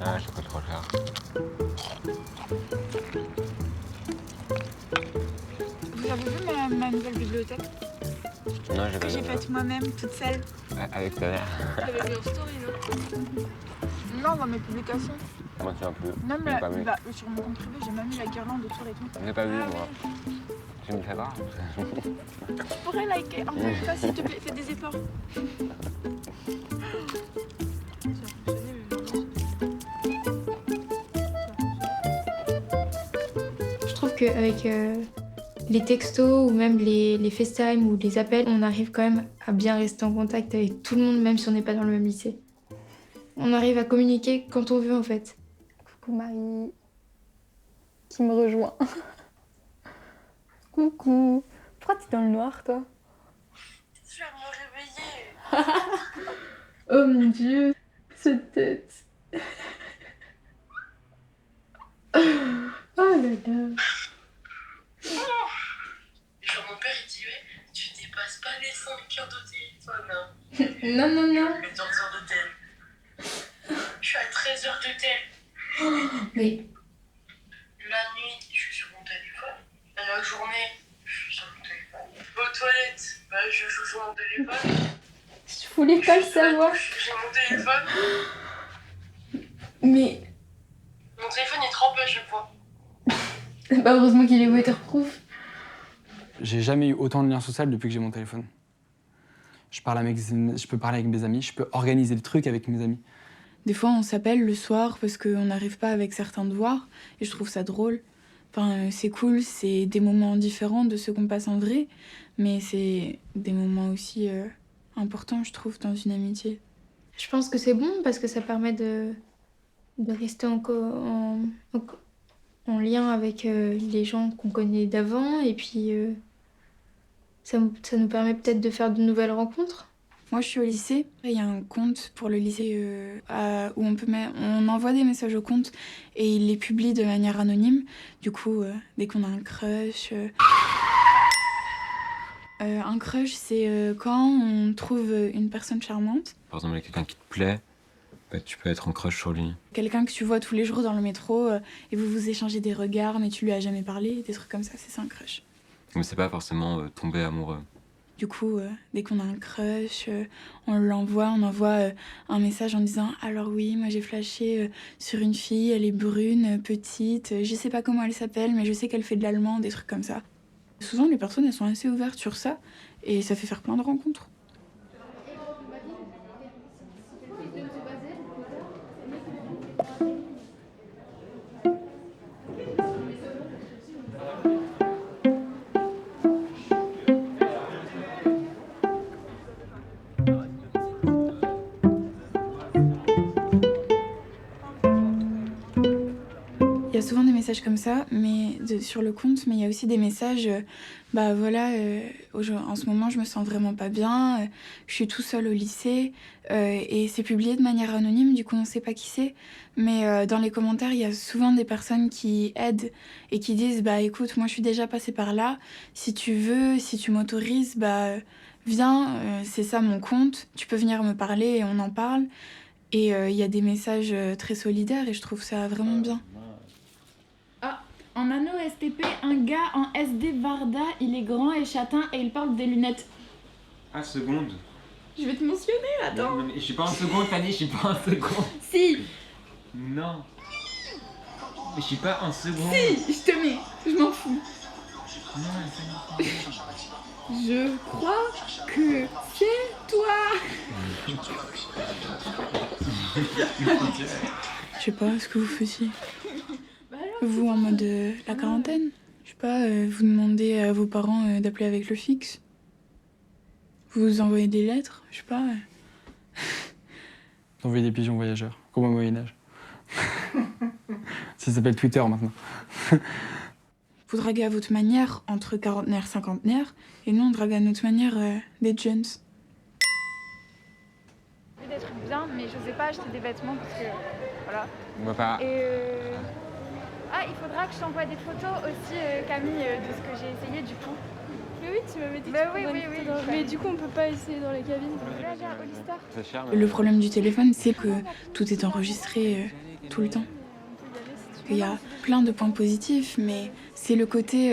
Ah, je suis pas trop tard. Vous avez vu ma nouvelle bibliothèque? Non, j'ai pas Que j'ai vu. faite moi-même, toute seule. Avec ta mère. Tu l'avais mis en story, non? Non, dans mes publications. Moi, tu as plus. Même J'ai pas vu. sur mon compte privé, j'ai même mis la guirlande autour et tout. J'ai pas vu, Ah, moi. Tu me fais voir? Tu pourrais liker un peu, toi, s'il te plaît, fais des efforts. Je trouve qu'avec les textos ou même les FaceTime ou les appels, on arrive quand même à bien rester en contact avec tout le monde, même si on n'est pas dans le même lycée. On arrive à communiquer quand on veut en fait. Coucou Marie, qui me rejoint. Coucou. Pourquoi t'es dans le noir toi? Je vais me réveiller. Oh mon dieu, cette tête. Oh là là. Genre mon père il dit ouais, tu dépasses pas les 5 heures de téléphone. Hein. Non, non, non. 14 heures de tel. Je suis à 13 heures de tel. Mais La nuit, je suis sur mon téléphone. La journée, je suis sur mon téléphone. Aux toilettes, bah, je joue sur mon téléphone. je voulais pas le savoir. J'ai mon téléphone. Mais Mon téléphone est trempé à chaque fois. bah heureusement qu'il est waterproof. J'ai jamais eu autant de liens sociaux depuis que j'ai mon téléphone. Je peux parler avec mes amis, je peux organiser des trucs avec mes amis. Des fois, on s'appelle le soir parce qu'on n'arrive pas avec certains devoirs et je trouve ça drôle. Enfin, c'est cool, c'est des moments différents de ceux qu'on passe en vrai, mais c'est des moments aussi importants, je trouve, dans une amitié. Je pense que c'est bon parce que ça permet de rester en lien avec les gens qu'on connaît d'avant et puis ça nous permet peut-être de faire de nouvelles rencontres. Moi, je suis au lycée. Il y a un compte pour le lycée où on envoie des messages au compte et il les publie de manière anonyme. Du coup, dès qu'on a un crush... un crush, c'est quand on trouve une personne charmante. Par exemple, il y a quelqu'un qui te plaît, bah, tu peux être en crush sur lui. Quelqu'un que tu vois tous les jours dans le métro et vous vous échangez des regards, mais tu lui as jamais parlé, des trucs comme ça, c'est ça un crush. Mais c'est pas forcément tomber amoureux. Du coup, dès qu'on a un crush, on envoie un message en disant « Alors oui, moi j'ai flashé sur une fille, elle est brune, petite, je sais pas comment elle s'appelle, mais je sais qu'elle fait de l'allemand, des trucs comme ça. » Souvent, les personnes, elles sont assez ouvertes sur ça et ça fait faire plein de rencontres. Il y a souvent des messages comme ça, sur le compte, mais il y a aussi des messages, en ce moment je me sens vraiment pas bien, je suis tout seul au lycée, et c'est publié de manière anonyme, du coup on sait pas qui c'est, mais dans les commentaires il y a souvent des personnes qui aident et qui disent écoute, moi je suis déjà passée par là, si tu veux, si tu m'autorises, viens, c'est ça mon compte, tu peux venir me parler et on en parle, et il y a des messages très solidaires et je trouve ça vraiment bien. En anneau STP, un gars en SD Varda, il est grand et châtain et il porte des lunettes. Ah, seconde. Je vais te mentionner, attends. Non, mais je suis pas en seconde, Fanny, je suis pas en seconde. Si. Non. Mais je suis pas en seconde. Si, je te mets, je m'en fous. Non, Fanny. Je crois que c'est toi. Je sais pas ce que vous faisiez. Vous, en mode la quarantaine, je sais pas, vous demandez à vos parents d'appeler avec le fixe. Vous envoyez des lettres, je sais pas. Vous envoyez des pigeons voyageurs, comme au Moyen-Âge. Ça s'appelle Twitter maintenant. Vous draguez à votre manière entre quarantenaires, cinquantenaires, et nous on drague à notre manière des jeunes. J'ai des trucs bien, mais je sais pas acheter des vêtements parce que voilà. On va pas. Et ah, il faudra que je t'envoie des photos aussi, Camille, de ce que j'ai essayé du coup. Mais oui, tu m'avais dit que oui. Mais du coup, on peut pas essayer dans les cabines. C'est cher, mais... Le problème du téléphone, c'est que tout est enregistré tout le temps. Il y a plein de points positifs, mais c'est le côté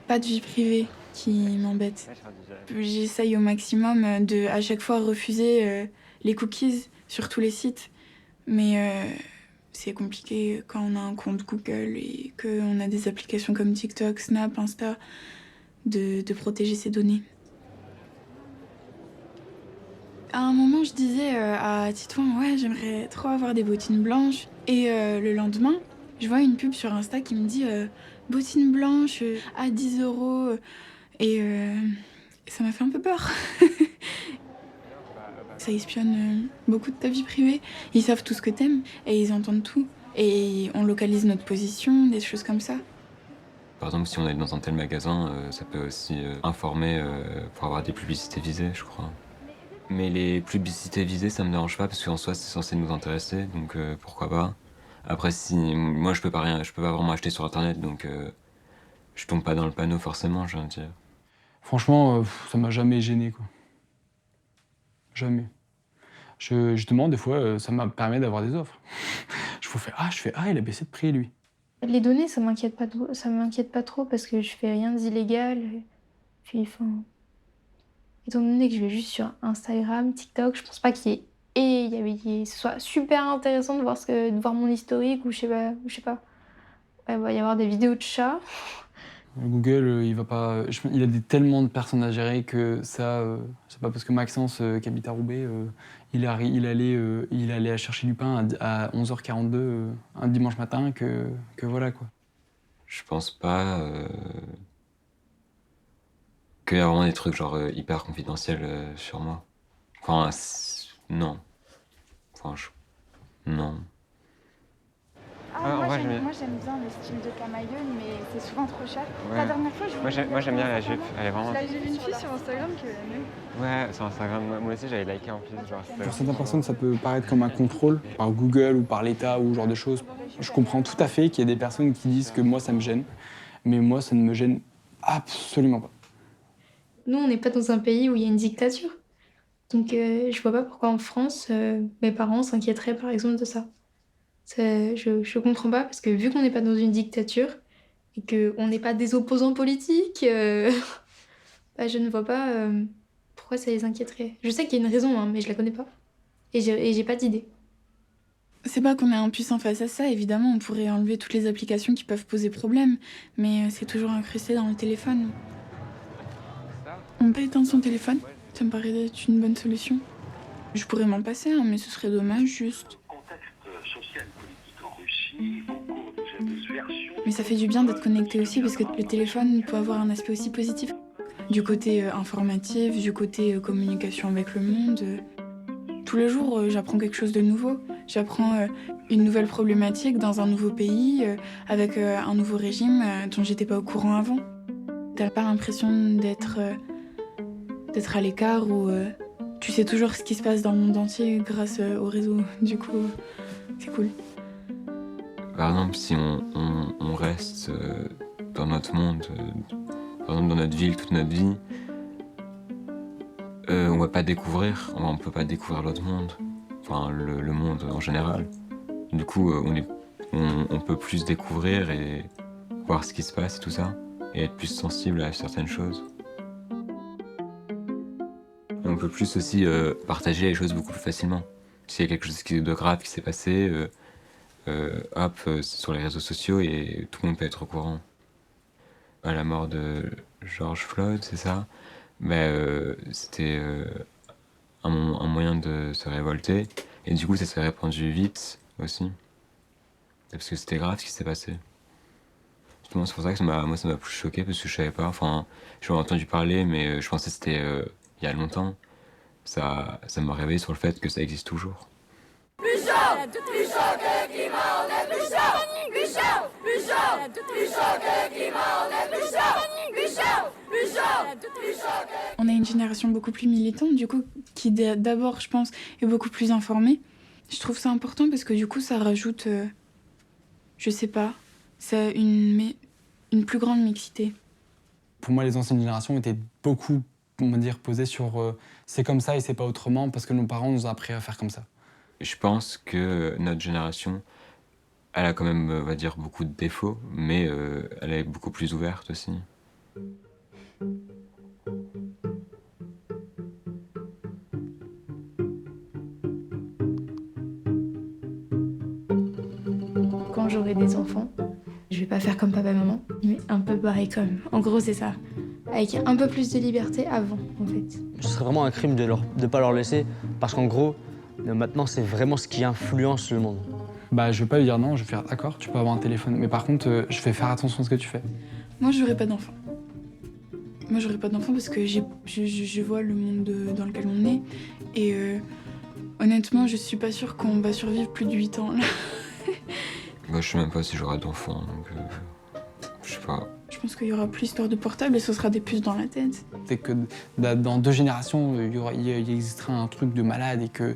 pas de vie privée qui m'embête. J'essaye au maximum de à chaque fois refuser les cookies sur tous les sites, mais c'est compliqué quand on a un compte Google et qu'on a des applications comme TikTok, Snap, Insta, de protéger ses données. À un moment, je disais à Titouan, ouais, j'aimerais trop avoir des bottines blanches. Et le lendemain, je vois une pub sur Insta qui me dit bottines blanches à 10 €. Et ça m'a fait un peu peur. Ça espionne beaucoup de ta vie privée. Ils savent tout ce que t'aimes et ils entendent tout. Et on localise notre position, des choses comme ça. Par exemple, si on est dans un tel magasin, ça peut aussi informer pour avoir des publicités visées, je crois. Mais les publicités visées, ça me dérange pas parce qu'en soi, c'est censé nous intéresser, donc pourquoi pas. Après, si moi, je peux pas vraiment acheter sur Internet, donc je tombe pas dans le panneau forcément, j'ai envie de dire. Franchement, ça m'a jamais gêné, quoi. Jamais. Justement, des fois, ça me permet d'avoir des offres. Je fais il a baissé de prix, lui. Les données, ça m'inquiète pas trop parce que je fais rien d'illégal. Puis, étant donné que je vais juste sur Instagram, TikTok, je pense pas ce soit super intéressant de voir mon historique ou je sais pas. Ouais, il va y avoir des vidéos de chats. Google, il va pas. Il a tellement de personnes à gérer que ça. C'est pas parce que Maxence, qui habite à Roubaix, il allait chercher du pain à 11h42 un dimanche matin que voilà quoi. je pense pas qu'il y a vraiment des trucs genre hyper confidentiels sur moi. Enfin, non. Enfin, non. Moi j'aime bien le style de Camaïeul, mais c'est souvent trop cher. Ouais. La dernière fois, Moi j'aime bien la jupe, elle est vraiment... J'ai vu une fille sur Instagram qui aimait. Ouais, sur Instagram, moi aussi j'avais liké en plus. Pour certaines personnes, ça peut paraître comme un contrôle par Google ou par l'État ou ce genre de choses. Je comprends tout à fait qu'il y ait des personnes qui disent que moi ça me gêne, mais moi ça ne me gêne absolument pas. Nous, on n'est pas dans un pays où il y a une dictature. Donc je vois pas pourquoi en France, mes parents s'inquiéteraient par exemple de ça. Je comprends pas parce que vu qu'on n'est pas dans une dictature et qu'on n'est pas des opposants politiques, bah, je ne vois pas pourquoi ça les inquiéterait. Je sais qu'il y a une raison, hein, mais je la connais pas. Et j'ai pas d'idée. C'est pas qu'on est impuissant face à ça, évidemment, on pourrait enlever toutes les applications qui peuvent poser problème, mais c'est toujours incrusté dans le téléphone. On peut éteindre son téléphone, ça me paraît être une bonne solution. Je pourrais m'en passer, hein, mais ce serait dommage, juste. Mais ça fait du bien d'être connecté aussi, parce que le téléphone peut avoir un aspect aussi positif. Du côté informatif, du côté communication avec le monde. Tous les jours, j'apprends quelque chose de nouveau. J'apprends une nouvelle problématique dans un nouveau pays, avec un nouveau régime dont j'étais pas au courant avant. T'as pas l'impression d'être à l'écart ou tu sais toujours ce qui se passe dans le monde entier grâce au réseau. Du coup, c'est cool. Par exemple, si on reste dans notre monde, par exemple dans notre ville, toute notre vie, on va pas découvrir, on peut pas découvrir l'autre monde, enfin le monde en général. Du coup, on peut plus découvrir et voir ce qui se passe et tout ça, et être plus sensible à certaines choses. On peut plus aussi partager les choses beaucoup plus facilement. S'il y a quelque chose de grave qui s'est passé, sur les réseaux sociaux et tout le monde peut être au courant. À la mort de George Floyd, c'est ça, c'était un moyen de se révolter, et du coup ça s'est répandu vite aussi, parce que c'était grave ce qui s'est passé. Justement, c'est pour ça que ça m'a plus choqué, parce que je savais pas, enfin j'en ai entendu parler, mais je pensais que c'était il y a longtemps. Ça m'a réveillé sur le fait que ça existe toujours. Plus chaud que le climat, on est plus chaud. Plus chaud que le climat, on est plus chaud. Plus chaud. On est une génération beaucoup plus militante, du coup, qui d'abord, je pense, est beaucoup plus informée. Je trouve ça important parce que du coup, ça rajoute, je sais pas, ça une plus grande mixité. Pour moi, les anciennes générations étaient beaucoup, on va dire, posées sur c'est comme ça et c'est pas autrement parce que nos parents nous ont appris à faire comme ça. Je pense que notre génération, elle a quand même, on va dire, beaucoup de défauts, mais elle est beaucoup plus ouverte aussi. Quand j'aurai des enfants, je vais pas faire comme papa et maman, mais un peu pareil quand même. En gros, c'est ça. Avec un peu plus de liberté avant, en fait. Ce serait vraiment un crime de pas leur laisser, parce qu'en gros, maintenant, c'est vraiment ce qui influence le monde. Bah, je vais pas lui dire non, je vais faire d'accord, tu peux avoir un téléphone. Mais par contre, je vais faire attention à ce que tu fais. Moi, j'aurais pas d'enfant. Moi, j'aurais pas d'enfant parce que je vois le monde dans lequel on est. Et honnêtement, je suis pas sûre qu'on va survivre plus de 8 ans, là. Moi, je sais même pas si j'aurai d'enfants, donc je sais pas. Je pense qu'il y aura plus d'histoires de portable et ce sera des puces dans la tête. C'est que dans 2 générations, il existera un truc de malade et que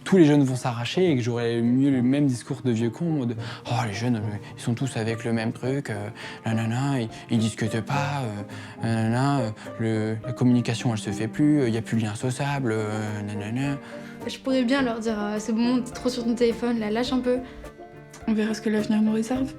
tous les jeunes vont s'arracher et que j'aurai mieux le même discours de vieux con en mode « Oh, les jeunes, ils sont tous avec le même truc, nanana, ils discutent pas, nanana, la communication, elle se fait plus, il n'y a plus de lien sociable, nanana. » Je pourrais bien leur dire « C'est bon, t'es trop sur ton téléphone, là, lâche un peu. » On verra ce que l'avenir nous réserve.